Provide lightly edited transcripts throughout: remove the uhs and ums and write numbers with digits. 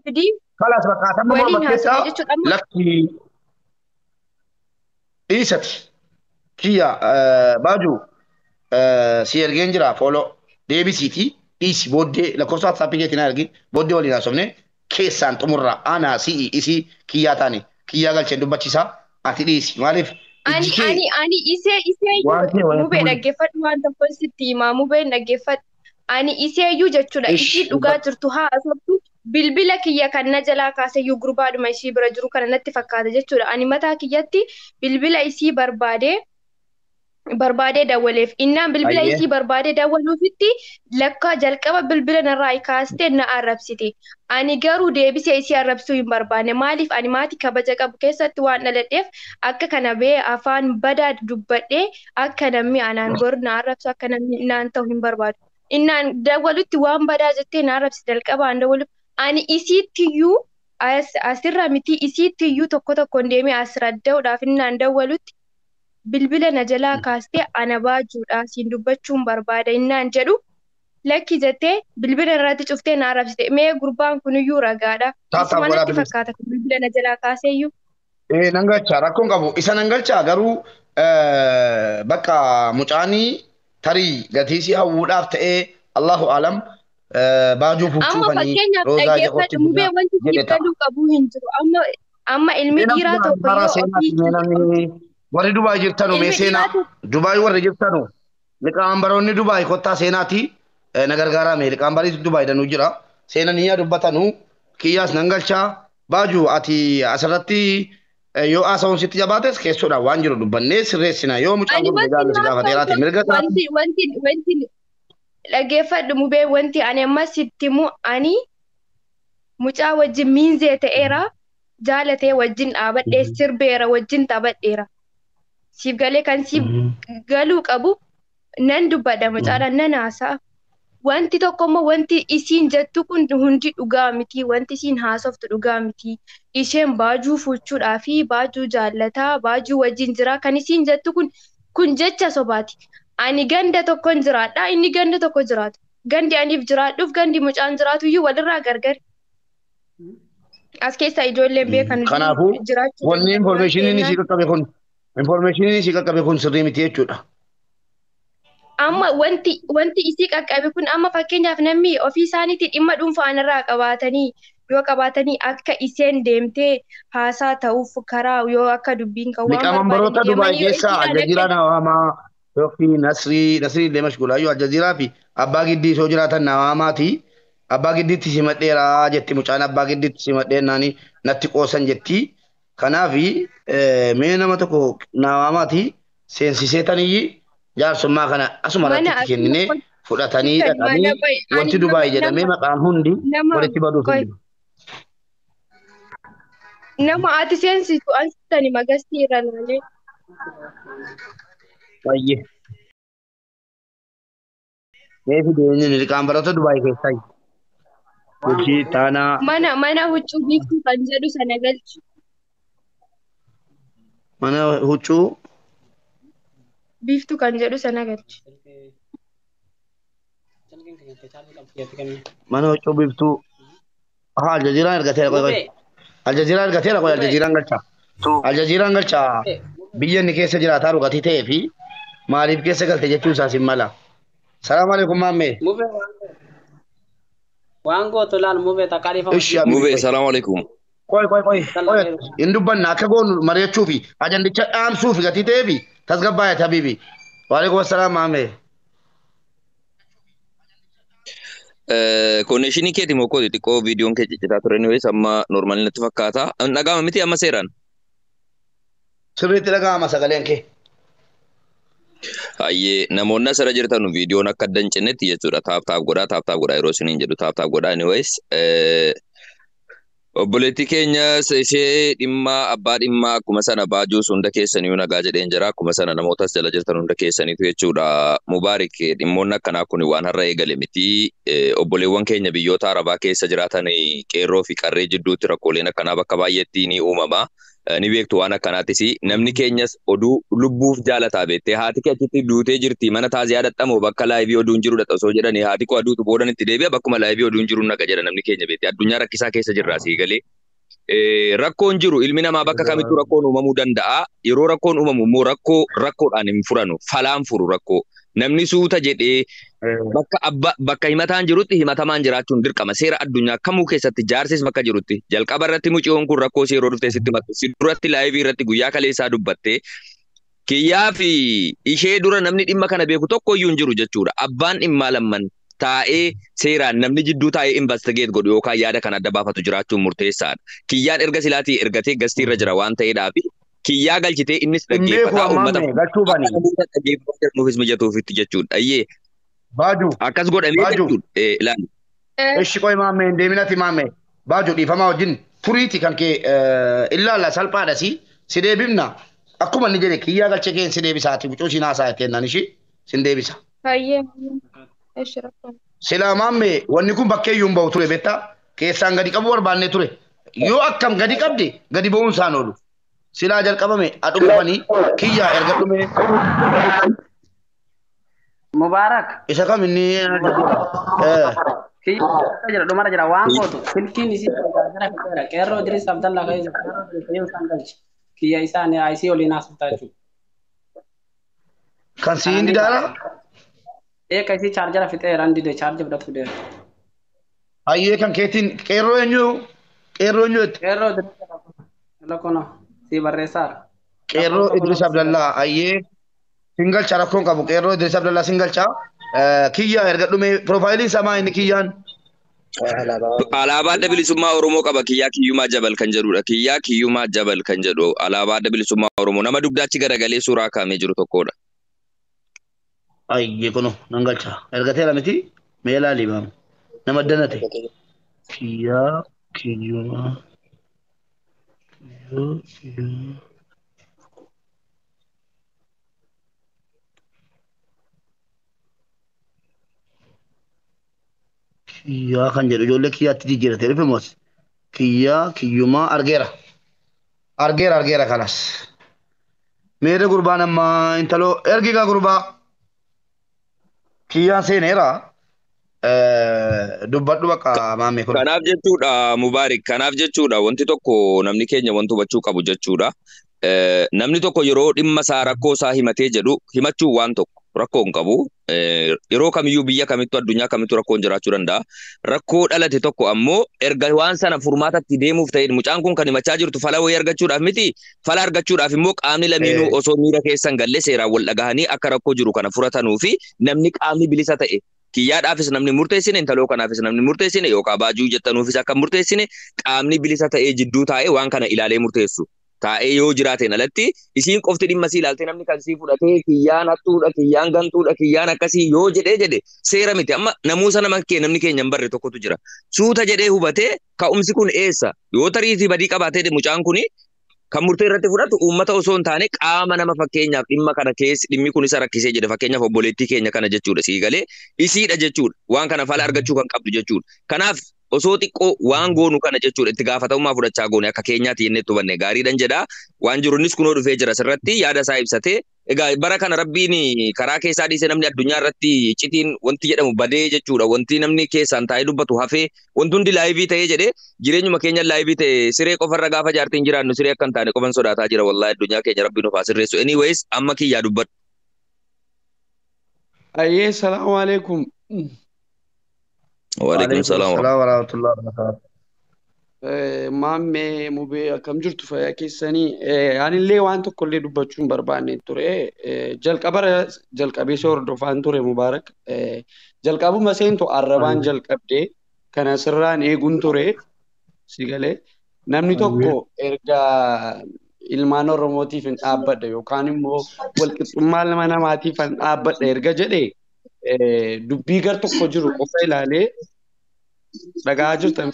fidii خلاص بقى تم waliin مرة haasofna كيسا jechuudha. Amma لك إيستي كيا باجو سيرجين جرا فولو دي بي سي تي إيش بودي لكوسات سابيجي تنارجي بودي ولي ناسومني كيسان تمرة أنا سي إيسي كيا تاني كيا قال شندو بتشيسا أتليس مالف إجكي ani iseeyyuu وانتي وين mubee تقولي dhaggeeffadhu waan tokkoon sitti himaa mubeen dhaggeeffadhu. Ani iseeyyuu jechuudha isii إيش dhugaa jirtu haasoftu bilbila kiyya kan na jalaa kaaseyyuu gurbaadhuma ishii bira jiru kana natti fakkaata jechuudha. Ani mataa kiyyatti bilbila isii barbaadee dawwaleef innaan bilbila isii أيه barbaadee dawwaluufitti lakka jalqaba bilbila narraa kaastee na arrabsite. Ani garuu deebisee isii arrabsuu hin barbaanne maaliif ani maatii kabaja qabu keessatti waan dhaladheef akka kana bee afaan badaa dubbadhee akka namni anaan bor na arrabsu akka namni naan ta'u hin barbaadu. Innaan dawwalutti waan badaa jettee na arrabsi jalqabaan dawwalu ani isiittiyyuu asirra miti isiittiyyuu tokko tokkoon deemee as radda'uudhaaf innaan dawwalutti bilbila na jalaa kaastee ana baajuudha siin dubbachuun barbaada innaan jedhu lakki jettee bilbila irratti cuftee na arrabsite mee gurbaan kuniyyuu ragaadha تاتا isuma ولا natti بليس fakkaata kan bilbila na jalaa kaaseeyyuu إيه نانجاتشا راكون قبو إسا نانجاتشا غرو بقى مجاني تري غتيسي هاووداف تأي الله أعلم باجو amma فوتشوفني fakkeenyaaf روزا جاكوتي dhaggeeffadhu mubee بنا wanti siif جدتا galuu qabuu hin jiru amma ilmi سينا dhiiraa بنا tokko برا yoo سينا ofii سينا وري دبي جبتانو مي ilmi سينا dhiiraa tokko دبي وري جبتانو لكان بروني دبي كوتا سيناتي نغرغارا مي لكان بري دبي دنو جرا سينا نيا دبتانو كياس نانجالشا باجو أتي أسرتي yoo haasawuun sitti jabaates keessoodha waan jiru dubbannee sirreessina yoo mucaan ani kun wanti meeqaan si naaf gaafateeraati ta'u mirga isaati wanti dhaggeeffadhu mubee wanti ani amma sitti himu ani mucaa wajjin miinzee ta'eera jaalatee wajjin dhaabadhee sirbeera wajjin taphadheera siif galee kan siif galuu qabu nan dubbadha mucaadhaan nan haasa'a. Wanti tokko immoo wanti isiin jettu kun hundi dhugaa miti wanti isiin haasoftu dhugaa miti isheen baajuu fuuchuudhaa fi baajuu jaallataa baajuu wajjin jira kan isiin jettu kun jecha sobaati. Ani ganda tokkon jiraadha inni ganda tokko jiraata gandi aniif jiraadhuuf gandi mucaan jiraatu iyyuu walirraa gargari. As keessa ijoolleen beekan kanaafuu jiraachuu wanni informaashiniin isii qaqqabe kun sirrii miti jechuudha. amma wanti isii qaqqabe kun amma fakkeenyaaf namni ofii isaaniitti dhimma dhuunfaan irraa qabaatanii yoo qabaatanii akka isheen deemtee haasaa ta'uuf karaa yoo akka dubbiin kan waan Liqamanbaroota Dubaay keessaa Aljaziiraan hawamaa yookiin Nasrii illee mashguulaa yoo Aljaziiraa fi abbaa giddii soo jiraatan hawamaati. Abbaa giddiitti simadheeraa jetti mucaan abbaa giddiitti simadheennaani natti qoosan jetti. Kanaaf mee nama tokko hawamaati seensiseetanii jaarsummaa kana asuma irratti kennine fudhatanii dhaqanii wanti Dubaay jedhamee maqaan hundi walitti baduuf hin jiru. nama ati seensitu ansitani magastii irra laalee. Baay'ee. Mee fideenyi liqaanbaroota Dubaay keessaa hojii taanaa. Mana huccuu biiftuu kan jedhu sana galchu. Mana huccuu. Biiftuu kan jedhu sana galchu. Mana huccuu biiftuu. Aha Aljaziiraan ergateera qoy. Aljaziiraan ergateera qoy Aljaziiraan galcha. Aljaziiraan galcha biyya inni keessa jiraataa dhugatii ta'ee fi maaliif keessa galte jechuun isaas hin mala. Salaamu alaikum maammee. Wango tolal mube takarifa. Mube salamu alaikum. Qoy. Hin dubbanna akka goonu mari'achuu fi ajandicha dhaamsuu fi gatii ta'ee fi tasgabbaa'e habiibi. Wa alaikum assalaam maammee. Konnekshinii keeti moo kooti xiqqoo viidiyoon kee ciccitaa ture niwees amma noormaali natti fakkaata. Dhaga'ama miti amma seeraan. Sirriitti dhaga'ama sagaleen kee. Ayyee namoonni asirra jirtan viidiyoon akka adda hin cinnetti jechuudha. Taaptaap godhaa yeroo isiniin jedhu taaptaap godhaa niwees. Obboleettii keenya ishee dhimma abbaa dhimma akkuma sana baajuu hunda keessanii nagaa jedheen jira. Akkuma sana namootas jala jirtan hunda keessaniitu jechuudha. Mubaarik dhimmoonni akkanaa kun waan har'a eegale miti. Obboleewwan keenya biyyoota Arabaa keessa jiraatan qeerroo fi qarree jidduutti rakkooleen akkanaa bakka baay'eetti ni uumama. ni beektu waan akkanaatis namni keenyas oduu lubbuuf jaalataa beektee haati kee achitti duutee jirti mana taaziyaa dadhamoo bakka laayivii oduun jiru osoo jedhanii haati koo aduutu boodan itti deebi'a bakkuma laayivii oduun jiru naqa jedha namni keenya beektee addunyaa rakkisaa keessa jirraa sii galee. Rakkoon jiru ilmi namaa bakka kamittuu rakkoon uumamuu danda'a yeroo rakkoon uumamu immoo rakkoodhaan hin furanu falaan furu rakkoo namni suuta jedhee bakka himataan jirutti himatamaan jiraachuun dirqama seera addunyaa kamuu keessatti jaarsis bakka jirutti jalqaba irratti muciyoon kun rakkoo si yeroo dhuftee sitti matu si duratti laayivii irratti guyyaa kaleessaa dubbattee kiyyaa fi ishee dura namni dhimma kana beeku tokko iyyuu hin jiru jechuudha abbaan dhimmaa lamman taa'ee seeraan namni jidduu taa'ee investigeet godhu yookaan yaada kan adda baafatu jiraachuun murteessaadha. Kiyyaan erga silaatii ergatee gastii irra jira waan ta'eedhaaf kiyyaa galchitee innis dhaggeeffataa uummata dhaggeeffachuufis mijatuufitti jechuudha. Ayyee akkas godhamee jechuudha ilaali. Eshi qoy maammee deeminati maammee baaju dhiifamaa wajjin turiiti kan kee ilaala salphaadha si deebifna akkuma inni jedhe kiyyaa galchee kee si deebisaati wucuu siin haasaa itteen ishii sin deebisa. Hayyee. Silaa maammee wanni kun bakkee iyyuu hin bahu ture beektaa keessaan gadi qabu barbaannee ture yoo akkam gadi qabde gadi ba'uun isaan oolu silaa jalqabame adhumfanii kiyyaa erga dhume. Mubarak. Isa kam inni kiyyaa dhumara jira waan gootu silkiin isii jira qeerroo Idris Abdallah keessa qeerroo isaan galchi kiyya isaan IC waliin haasoftaa jechuudha. Kan si hindi daala. Kasi charger fite randi de charger fudhatu fide. Ayyee kan keetiin qeerroo eenyu Qeerroo lokono si barreessaar. Qeerroo Idris Abdallah ayyee singalcha rakkoon qabu qeerroo Idris Abdallah singalcha kiyyaa erga dhume profaayiliin samaa inni kiyyaan. Alaabaa adda bilisummaa Oromoo qaba kiyyaa kiyyumaa jabal kan jedhudha kiyyaa kiyyumaa jabal kan jedhu alaabaa adda bilisummaa Oromoo nama dugdaachi garagalee suuraa kaamee jiru tokkodha. Ayyee kuno nan galcha ergatee lamiti meelaa libaam nama danate kiyyaa kiyyumaa kiyyaa kan jedhu ijoollee kiyyaatti jijjiirate dhufe moos kiyyaa kiyyumaa argeera kanas meeda gurbaan amma intaloo ergigaa gurbaa kiyyaan seeneera dubbadhu bakka maammee kun. Kanaaf jechuudha Mubaarik kanaaf jechuudha wanti tokko namni keenya wanti hubachuu qabu jechuudha. Namni tokko yeroo dhimma isaa rakkoo isaa himatee jedhu himachuu waan tokko rakkoo hin qabu. Yeroo kamiyyuu biyya kamittuu addunyaa kamittuu rakkoon jiraachuu danda'a. Rakkoo dhalate tokko ammoo erga waan sana furmaatatti deemuuf ta'e mucaan kun kan himachaa jirtu fala wayii argachuudhaaf miti. Fala argachuudhaaf immoo qaamni lamiinuu osoo miira keessan galle seeraan wal dhagahanii akka rakkoo jiru kana furatanuu fi namni qaamni bilisa ta'e kiyyaadhaafis namni murteessine intaloo kanaafis namni murteessine yookaan baajuu jettanuufis akka murteessine qaamni bilisa ta'ee jidduu taa'ee waan kana ilaalee murteessu. Taa'ee yoo jiraateen alatti isiin qofti dhimma sii ilaaltee namni kan sii fudhatee kiyyaan hattuudha kiyyaan gantuudha kiyyaan akkasii yoo jedhe seera miti amma namuusa namni keenya hin barre tokkotu jira suuta jedhee hubatee ka'umsi kun eessa yoo tariitii badii qabaatee mucaan kuni kan murtee irratti fudhatu uummata osoo hin taane qaama nama fakkeenyaaf dhimma kana keessi dhimmi kun isa rakkisee jedhe fakkeenyaaf obboleettii keenya kana jechuudha sii galee isiidha jechuudha waan kana fala argachuu kan qabdu jechuudha kanaaf osoo xiqqoo waan goonu kana jechuudha itti gaafatamummaa fudhachaa goone akka keenyaatti jennee hubanne gaariidhan jedha waan jiruunis kunoo dhufee jira sirratti yaada isaa ibsatee egaa bara kana rabbiin karaa keessaa dhiisee namni addunyaa irratti iccitiin wanti jedhamu badee jechuudha wanti namni keessaan taa'ee dubbatu hafee wanti hundi laayivii ta'ee jedhee jireenyuma keenya laayivii ta'e siree qofarra gaafa jaartiin jiraannu siree akka hin taane qofan sodaataa jira wallahi addunyaa keenya rabbiin of haa sirreessu anyways amma kiyyaa dubbadhu. Ayyee salaamu alaikum. Waalaikum salaam warahmatullahi wabarakatuh. Maammee mubee akkam jirtu fayyaa keessanii anillee waan tokkollee dubbachuun barbaanne ture jalqabee hordofaan ture Mubaarak jalqabuma seentu arrabaan jalqabdee kana sirraan eeguun ture si galee namni tokko erga ilmaan Oromootiif hin dhaabbadha yookaan immoo walqixxummaa ilma namaatiif hin dhaabbadha erga jedhee dubbii gar tokko jiru qofa ilaalee dhagaa jirtan.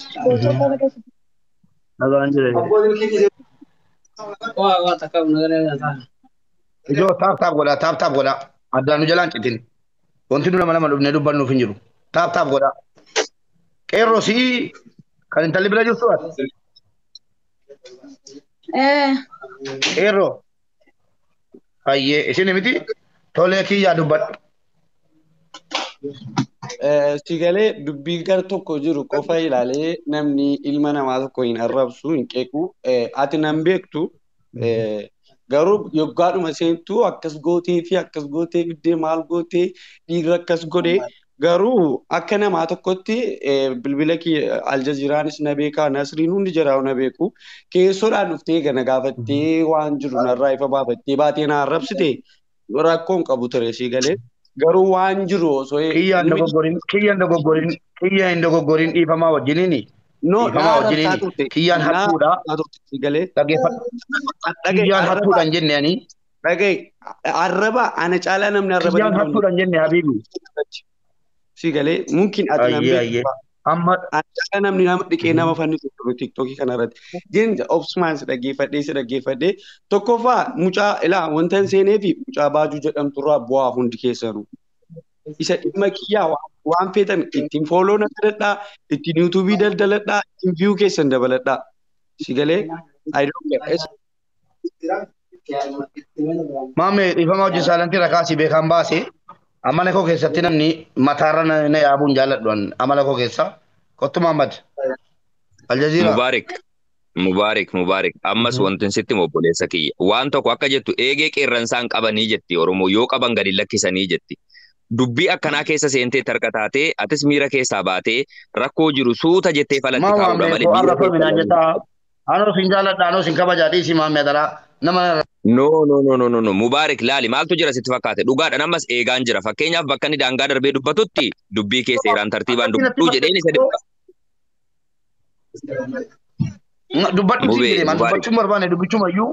Nagaan jira. Ijoo taap godha addaan nu jalaan citin wanti nu nama dhufnee dubbannuuf hin jiru taap godha qeerroo si kan intalli bira jirtu ati. Eeroo. Ayyee isin miti tolee kiyyaa dubbadhu. Sigalee dubbii gar tokko jiru qofa ilaalee namni ilma namaa tokko hin arrabsu hin qeequ. Ati nan beektu garuu yoggaadhuma seentu akkas gootee fi akkas gootee biddee maal gootee dhiirri akkas godhee garuu akka namaa tokkotti bilbila Aljaziiraanis na beekaa Nasriin hundi jiraa na beeku keessoodhaan dhuftee gana gaafattee waan jiru narraa ifa baafattee baatee na arrabsite rakkoon qabu ture sigalee. Garuu waan jiru osoo kiyyaan dogoggorin dhiifamaa wajjiniini. Dhiifamaa wajjiniini. Kiyyaan hattuudha. Kiyyaan hattuudhaan jenne ani. Dhagaye arraba ana caalaa namni arraba. Kiyyaan hattuudhaan jenne habiibi. Sigalee mungkin ati namni amma caalaa namni nama dhiqee nama fannisu TikTokii kanarratti. Jeen obsumaan si dhaggeeffadhee tokkoffaa mucaa ilaa wanta hin seenee fi mucaa baajuu jedhamturraa bu'aa hundi keessanuu. Isa dhimma kiyyaa waan feetan ittiin fooloo na filadhaa, ittiin yuutuubii daldaladhaa, ittiin viyuu keessan dabaladhaa. Sigalee maamee dhiifamaa hojii saalantii rakaasii beekan baase amala koo keessatti namni mataarra na yaabuun jaalladhu amala koo keessa kottu Muhammad Aljaziira. Mubaarik ammas wanti sitti obboleessa kiyya waan tokko akka jettu eegee qeerransaan qabanii jetti Oromoo yoo qaban gadi lakkisanii jetti. Dubbii akkanaa keessa seentee tarka taatee atis miira keessaa baatee rakkoo jiru suuta jettee falatti kaa'udha malee. Anoo sin jaalladha anoo sin kabajaa dhiisi maamee daraa nama. No. Mubaarik laali maaltu jira sitti fakkaate dhugaadha namas eegaan jira fakkeenyaaf bakka inni daangaa darbee dubbatutti dubbii kee seeraan tartiibaan dubbadhu jedheen isa dhibba. Dubbadhu si jedhee maal dubbachuun barbaane dubbichumayyuu.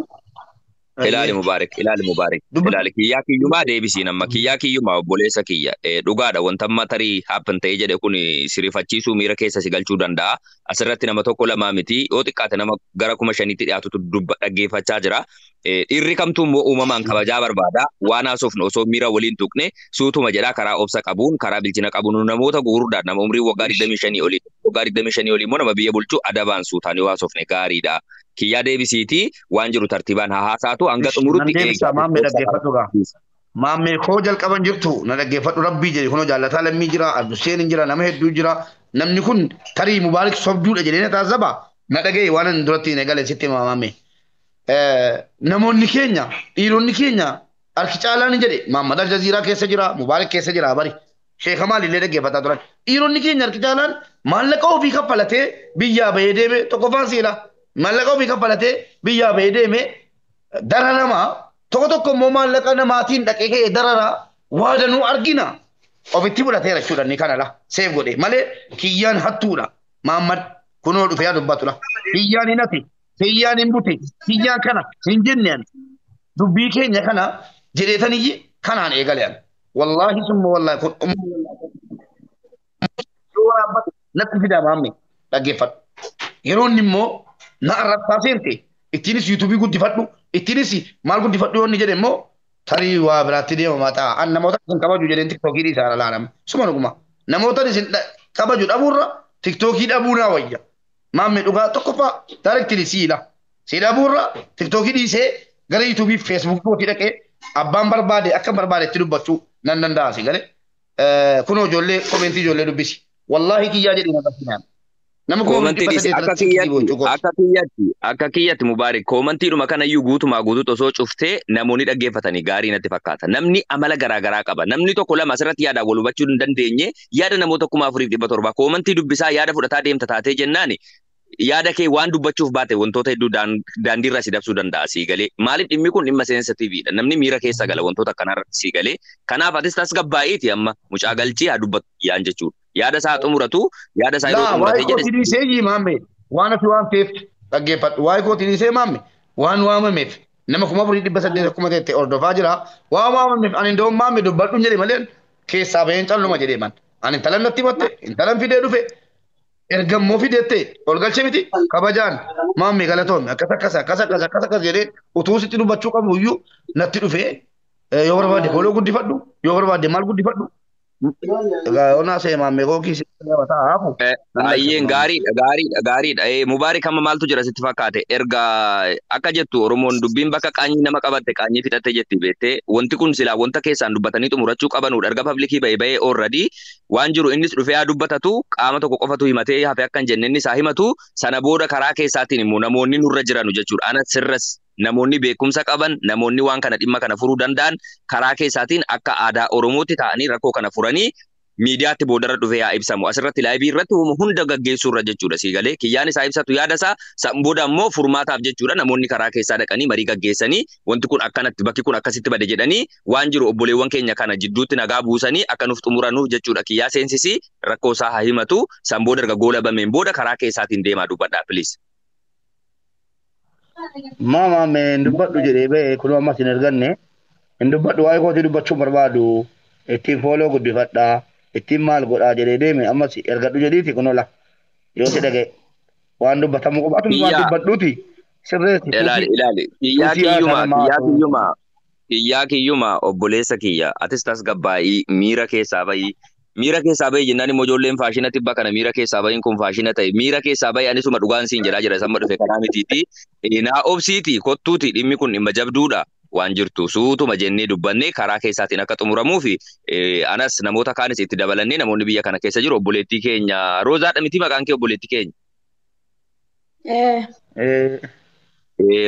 Ilaali Mubaarik. Ilaali kiyyaa kiyyumaa deebisiin amma kiyyaa kiyyumaa obboleessa kiyya dhugaadha wanta amma tarii happen ta'ee jedhe kun sirifachiisuu miira keessa si galchuu danda'a. Asirratti nama tokko lamaa miti yoo xiqqaate nama gara 5,000 dhiyaatutu dhaggeeffachaa jira. Dhiirri kamtuu immoo uumamaan kabajaa barbaada waan haasofnu osoo miira waliin tuqne suutuma jedhaa karaa obsa qabuun karaa bilchina qabuun namoota gurguddaadha nama umrii waggaa 25 olii waggaa 25 olii immoo nama biyya bulchuu adabaan suutaan yoo haasofne gaariidha. Kiyyaa deebisiitii waan jiru tartiibaan haasaatu hanga xumurutti maammee koo jalqaban jirtu na dhaggeeffadhu rabbii jedhe kunoo jaallataa lammii jira Abduseen jira nama hedduu jira namni kun tarii Mubaarik sobduudha jedhee na taasisa na dhagaye waan ani duratti hin eegale sitti maammee. Namoonni keenya dhiironni keenya harki caalaan jedhe Muhammad Aljaziiraa keessa jira Mubaarik keessa jira bari sheeka maalillee dhaggeeffataa turan dhiironni keenya harki caalaan maallaqa ofii kaffalatee biyyaa bahee deeme tokkoffaan siila. Maallaqa ofii kaffalatee biyyaa bahee deeme dararamaa tokko immoo maallaqa namaatiin dhaqee ka'ee dararaa waa danuu argina. Ofitti fudhateera jechuudha inni kanala seef godhe malee kiyyaan hattuudha. Muhammad kunoo dhufee dubbatudha. Kiyyaan hin hate, kiyyaan hin bute, kiyyaan kana hin jenneen dubbii keenya kana jedheetaniyyi kanaan eegalean. Wallaahi summa wallaahi kun natti fidaa maamme dhaggeeffadhu. Yeroo inni immoo na arrabsaa seente ittiinis yuutuubii guddifadhu ittiinis maal guddifadhu yoo inni jedhe immoo tarii waa biraatti deema mataa an namoota isin kabaju jedheen tiktookii dhiisaa laalama suma dhuguma namoota isin kabaju dhabuurra tiktookii dhabuu naa wayya maamme dhugaa tokkoffaa daayireektirii si dhabuurra tiktookii dhiisee gara yuutuubii feesbuukii kootii dhaqee abbaan barbaade akka barbaade itti dubbachuu nan danda'a si galee kunoo ijoollee koomeentii ijoollee dubbisi wallaahi kiyyaa jedhee na barsiisan. Akka kiyyatti Mubaarik koomantiidhuma kanayyuu guutuutti osoo cuftee namoonni dhaggeeffatanii gaarii natti fakkaata. Namni amala garaagaraa qaba. Namni tokko lama asirratti yaadaan wal hubachuu hin dandeenye yaada namoota 4,700 koomantii dubbisaa yaada fudhataa deemta taatee jennaan yaada kee waan dubbachuuf baate wantoota hedduu daandiirra si dabsuu danda'a sii galee. Maaliif dhimmi kun dhimma seensitiiviidha. Namni miira keessa gala wantoota akkanarratti sii galee. Kanaaf atis tasgabbaa'iiti amma mucaa galchii haa dubbatu yaan jechuudha. Yaada isaa xumuratu yaada isaa yeroo xumuratee jedhe. Waa'ee kootii dhiisee maamme waan ati waan ta'eef dhaggeeffadhu waa'ee kootii dhiisee maamme waan waamameef nama 4,800 akkuma ta'e hordofaa jira waan waamameef ani indoo maamme dubbadhu jedhe malee keessaa baheen calluma jedhee man ani intalan natti himatte intalan fidee dhufe ergammoo fideette ol galche miti kabajaan maamme galatoon akkas jedhee utuu sitti dubbachuu qabu iyyuu natti dhufe yoo barbaade booloo guddifadhu yoo barbaade maal guddifadhu Ona sai mamme ko kisi wata hafu. Ayyeen gaariidha. Mubaarik amma maaltu jira sitti fakkaate erga akka jettu Oromoon dubbiin bakka qaanyii nama qabatte qaanyii fidhatte jetti beektee wanti kun silaa wanta keessaan dubbatanii xumurachuu qabanudha. Erga paablikii bahee already waan jiru innis dhufee haa dubbatatu qaama tokko qofatu himatee hafe akka hin jenne inni isaa himatu sana booda karaa keessaatiin immoo namoonni nurra jiranu jechuudha. Ana sirras namoonni beekumsa qaban namoonni waan kana dhimma kana furuu danda'an karaa keessaatiin akka aadaa Oromootti ta'anii rakkoo kana furanii miidiyaatti boodarra dhufee haa ibsamu. Asirratti laayivii irratti hunda gaggeessuurra jechuudha siigalee kiyyaan isaa ibsatu yaada isaa san booda immoo furmaataaf jechuudha namoonni karaa keessaa dhaqanii marii gaggeessanii wanti kun akkanatti bakki kun akkasitti bade jedhanii waan jiru obboleewwan keenya kana jidduutti nagaa buusanii akka nuuf xumuranuuf jechuudha kiyyaa seensisi rakkoo isaa haa himatu san booda erga goola bameen booda karaa keessaatiin deemaa dubbadhaa please. Mama men dubbadhu jedhee ba'e kun ammas hin arganne hin dubbadhu waa'ee kootii dubbachuu barbaadu ittiin fooloo guddifadhaa. Ittiin maal godhaa jedhee deeme ammas ergadhu jedhiiti kun ola yoo si dhaga'e waan dubbatamu qofaatu waan dubbadhuuti sirreetti. Ilaali kiyyaa kiyyuma obboleessa kiyya atis tas gabbaa'ii miira keessaa bahii jennaan immoo ijoolleen faashina tibba kana miira keessaa bahiin kun faashina ta'e miira keessaa bahii anisuma dhugaan siin jedhaa samma dhufe kanaa mitiiti naa obsiiti kottuuti dhimmi kun dhimma jabduudha. Waan jirtu suutuma jennee dubbannee karaa keessaatiin akka xumuramuu fi anas namoota kaanis itti dabalannee namoonni biyya kana keessa jiru obboleettii keenya Roozaadha miti maqaan kee obboleettii keenya.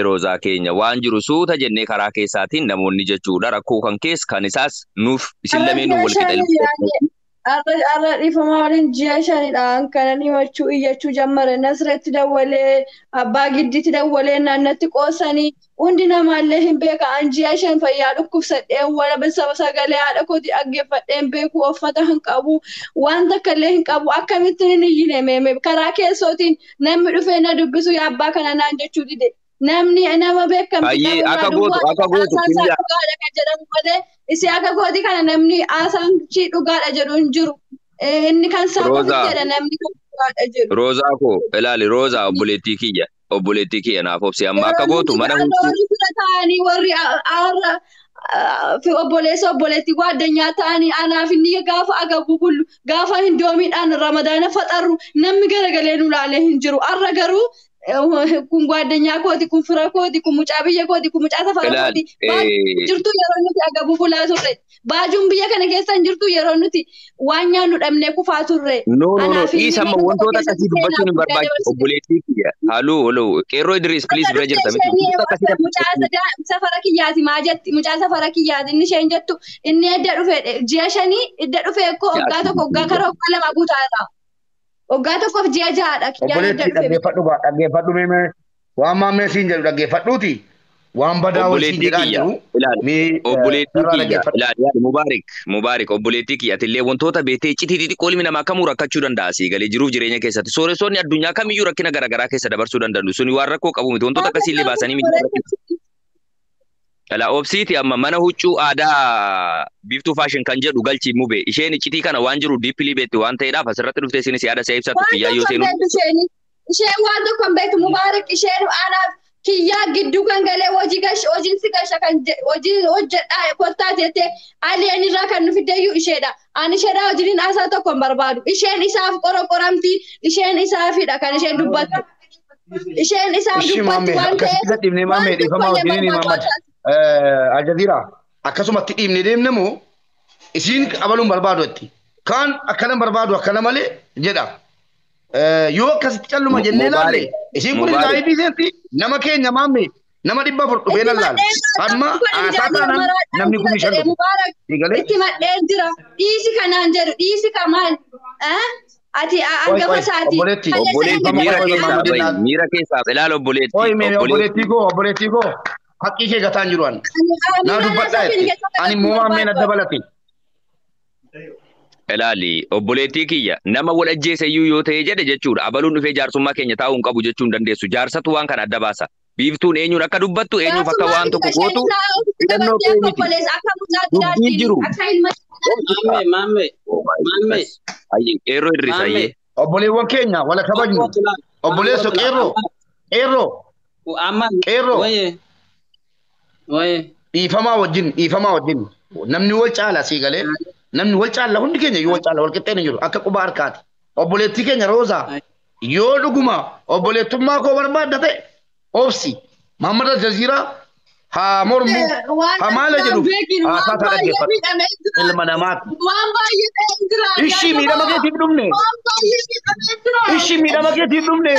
Roozaa keenya waan jiru suuta jennee karaa keessaatiin namoonni jechuudha rakkoo kan keessa kan isaas nuuf isin lameenuu wal qixa. Arra dhiifamaa waliin ji'a shanidhaan kanan himachuu iyyachuu jammare Nasreetti dawwalee abbaa giddiitti dawwalee naannatti qoosanii hundi namaallee hin beeka an ji'a shan fayyaa dhukkubsadheen wala sagalee haadha kooti dhaggeeffadheen beeku uffata hin qabu waan takka illee hin qabu akkamittiin hin iyyine meeme karaa keessootiin namni dhufee na dubbisu yaa abbaa kana naan jechuu dide. Namni nama beekamti akka gootu kan jedhamu malee isi akka gooti kana namni haasaan chi dhugaadha jedhu hin jiru. Inni kan saafatu jedha namni kan dhugaadha jedhu. Roozaa koo ilaali Roozaa obboleettii kiyya naaf obsi amma akka gootu mana huccuu. Ta'anii warri obboleettii addunyaa ta'anii anaaf inni gaafa agabu bullu gaafa hin doomiidhaan ramadaana faxarru namni garagalee nu laalee hin jiru. Arra garuu kun addunyaa kooti kun fira kooti kun mucaa biyya kooti kun mucaa safara kooti jirtu yeroo nuti agabu bulaa turre baajuun biyya kana keessa hin jirtu yeroo nuti waan nyaannu dhabnee kufaa turre. No isa amma wantoota akkasii dubbachuun hin barbaachisu obboleettii kiyya halloo qeerroo Idris please bira jirta miti. Mucaa safara kiyyaati maa jetti mucaa safara kiyyaati inni isheen jettu inni edda dhufe ji'a shanii edda dhufe ekkoo waggaa tokko waggaa kara waggaa lama guutaadha. Waggaa tokkoof ji'a ja'aadha kiyyaan edda dhufe. Dhaggeeffadhu meeme waan maammee siin jedhu dhaggeeffadhuuti waan badaa waliin jedhaa jiru. Obboleettii kiyya ilaali Mubaarik obboleettii kiyya atillee wantoota beektee iccitii xixiqqoo ilmi namaa kamuu rakkachuu danda'a siigalee jiruuf jireenya keessatti sooressoonni addunyaa kamiyyuu rakkina garaagaraa keessa dabarsuu danda'u suni waan rakkoo qabu miti wantoota akkasiillee baasanii miti. Ala obsiiti amma mana huccuu aadaa biiftuu faashin kan jedhu galchi mube isheen iccitii kana waan jiru diippilii beetti waan ta'eedhaaf asirratti dhuftee isinis yaada isaa ibsatu kiyyaa yoo seenu. Isheen waan tokko hin beektu Mubaarik isheen anaaf kiyyaa gidduu kan galee hojiin si gasha kan hojii hojjedhaa kottaa jettee aleen irraa kan nu fiddeeyyuu isheedha. Ani isheedhaa hojiin haasaa tokko hin barbaadu. Isheen isaaf qoramti isheen isaafidha kan isheen dubbattu. Isheen isaaf dubbatti waan ta'eef. Aljazeera akkasumatti dhiibne deemne moo isiin qabaluun barbaadutti kaan akkana barbaadu akkana malee jedha yoo akkasitti calluma jennee laalle isiin kun laayivii seenti nama keenya maamme nama 400 dhufee lallaala amma haasaa taanaan namni kun shan itti madhee jira dhiisi kanaan jedhu dhiisi kamaan ati angafa isaati miira keessaaf ilaala obboleettii koo haqqii kee gataan jiru ani naa dubbadhaa ani immoo maammeen adda balate. Ilaali obboleettii kiyya nama wal ajjeese iyyuu yoo ta'e jedhe jechuudha abaluun dhufee jaarsummaa keenya taa'uu hin qabu jechuu hin dandeessu jaarsatu waan kana adda baasa biiftuun eenyuun akka dubbattu eenyuuf akka waan tokko gootu hidhannoo kee miti dubbiin jiru. Qeerroo Idris ayyee. Obboleewwan keenya wala kabajnu obboleesso qeerroo. Dhiifamaa wajjin namni wal caala sii galee namni wal caalla hundi keenya yoo wal caalla wal qixxeen jiru akka quba harkaati. Obboleettii keenya Roozaa yoo dhuguma obboleettummaa koo barbaadda ta'e obsi Muhammad Aljaziiraa haa mormu haa maala jedhu haa taata dhaggeeffatu ilma namaati. Ishii miidhama keetiif dhumne ishii miidhama keetiif dhumne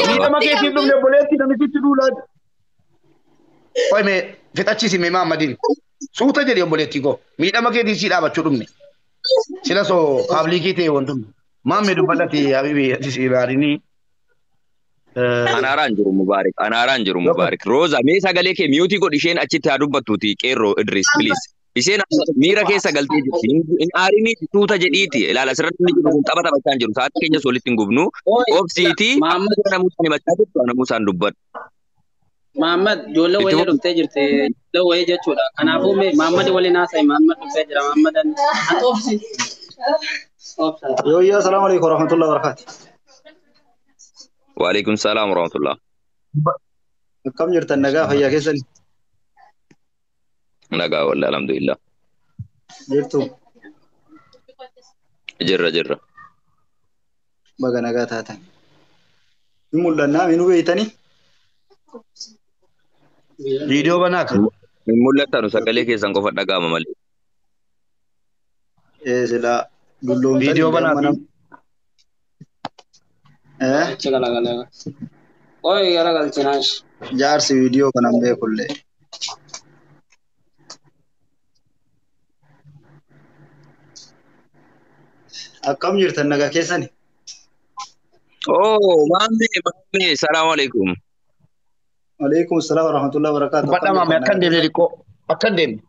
miidhama keetiif dhumne obboleettii namisitti duulaa. Qoy mee fixachiisi mee Muhammadin suuta jedhi obboleettii koo miidhama keetii sii dhaabachuu dhumne sila soo paabliikii ta'e wantum maamme dubbadhati habibi ati si ilaalini. Anaaraan jiru Mubaarik. Rooza mee sagalee kee miyuutii godhi isheen achitti haa dubbattuuti qeerroo Idris please. Isheen miira keessa galtee jirti. In aarini tuuta jedhiiti. Ilaala asirratti inni jiru kun tapha taphachaa hin jiru. Sa'aatii keenyas walitti hin gubnu. Obsiitii namuutaan himachaa jirtu namuusaan dubbadhu. Mahammad ijoollee wayii dhuftee jirti. Ijoollee wayii jechuudha. Kanaafuu Mahammad waliin haasa'i. Mahammad dhuftee jira. Mahammadan obsi. Yoo yaa salaamu alaikum warahmatullahi wabarakatuh. Waalaikum salaam warahmatullah. Akkam jirtan nagaa fayyaa keessan? Nagaa wallahi alhamdulillah. Jirtu? Jirra. Baga nagaa taatan. Ni mul'annaa minuu beeytanii? Viidiyoo banaaka. Hin mul'atanu sagalee keessan qofa dhaga'ama malee. Silaa dulloomtanii. Viidiyoo banaaka. Oi garagalchinash. Jaarsi viidiyoo kanan beekullee. Akkam jirtan nagaa keessani? Oh, mamme, salaam alaikum. Waalaikum salaam warahmatullahi wabarakatuh. Badhaa maame akkan deemne xiqqoo akkan deemne.